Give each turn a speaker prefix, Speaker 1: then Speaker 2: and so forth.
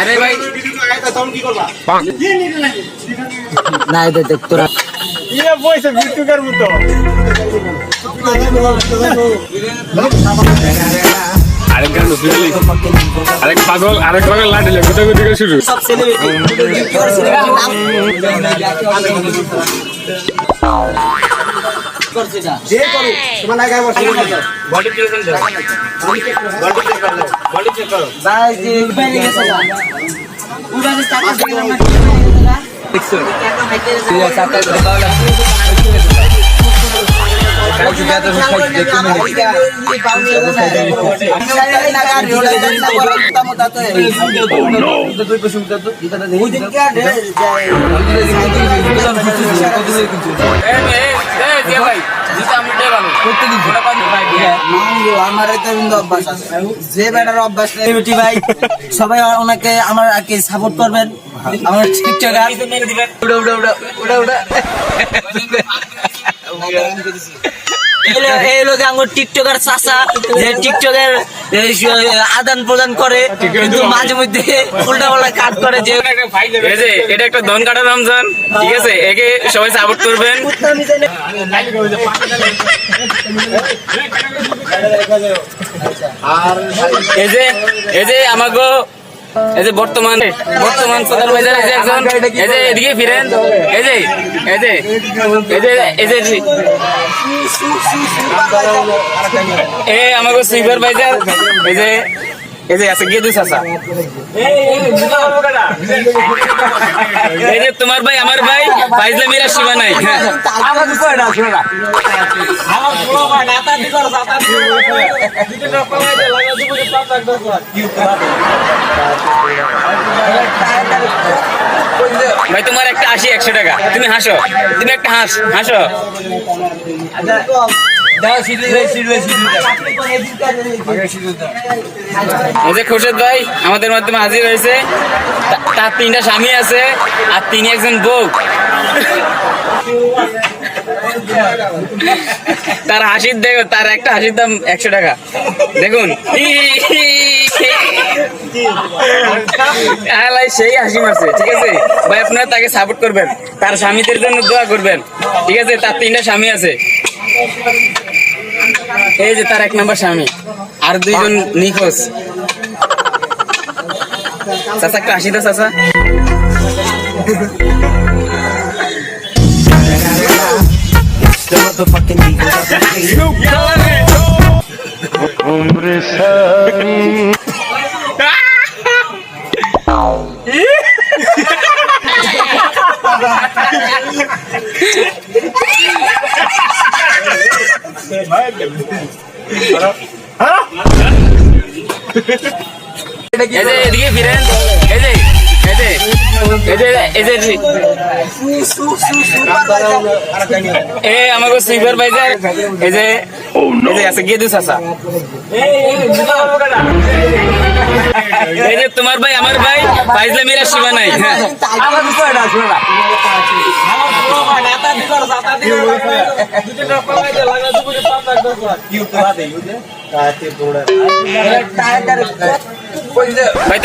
Speaker 1: আরে ভাই
Speaker 2: কি করবা
Speaker 1: না দেখ তোরা
Speaker 2: বইছে ভিটুকার মতো আরেক পাগল লাঠি গুটাগুটি করে শুরু
Speaker 1: সব
Speaker 2: যে করো তোমার লাগাই বসে বডি চেক করো
Speaker 1: ভাই যে বাইরে গেছে না উড়ানে টাকা দিয়ে আমরা দেখছো তুই চাকা করে পাওলা কাজ যাতে সাইড দেখতে না এই পাউনি লাগা রোলা না বড় মতা তো তো তুই কসম তো এটা দেখি ওই দিন কে যায় ভাই জিতা আমতে ভালো প্রত্যেকদিন ঘোড়া পানি ভাই মাঙ্গো আমারে তো বিন্দু অভ্যাস আছে যে বেটার অভ্যাস নেই বেটি ভাই সবাই ওনাকে আমার আগে সাপোর্ট করবেন আমার টিকটক আর উড়া এই লোক আঙ্গুর টিকটকার চাচা যে টিকটকের আদান প্রদান করে কিন্তু মাঝে মধ্যে উল্টা পাল্টা কাট করে যে
Speaker 3: এটা একটা ধন কাটা রমজান, ঠিক আছে, একে সবাই সাপোর্ট করবেন। এই যে আমাকে এই যে বর্তমান প্রধান বাজার এই যে একজন এই যে এদিকে ফিরেন এই যে আমাকে সুইপার বাজার এই যে আছে গেদু চাচা এই যে তোমার ভাই আমার ভাই ফাইজলামিরা সীমা নাই। ভাই তোমার একটা 80-100 টাকা, তুমি হাসো, তুমি একটা হাসো। খুরশেদ ভাই আমাদের মাধ্যমে হাজির হয়েছে, তার 3টা স্বামী আছে আর তিনি একজন বউ। তার হাসির দেখো, তার একটা হাসির দাম 100 টাকা। দেখুন সেই হাসি মারছে, ঠিক আছে ভাই, আপনারা তাকে সাপোর্ট করবেন, তার স্বামীদের জন্য দোয়া করবেন, ঠিক আছে। তার 3টা স্বামী আছে, এই যে তার 1 নম্বর স্বামী, আর 2জন নিখোঁজ। চাচা একটা হাসি তো চাচা। এদিকে ফিরেন আমাকে সুইপার বাজার এই যে আছে গেদু চাচা এই যে তোমার ভাই আমার ভাই ফাইজলামিরা সীমা নাই। ভাই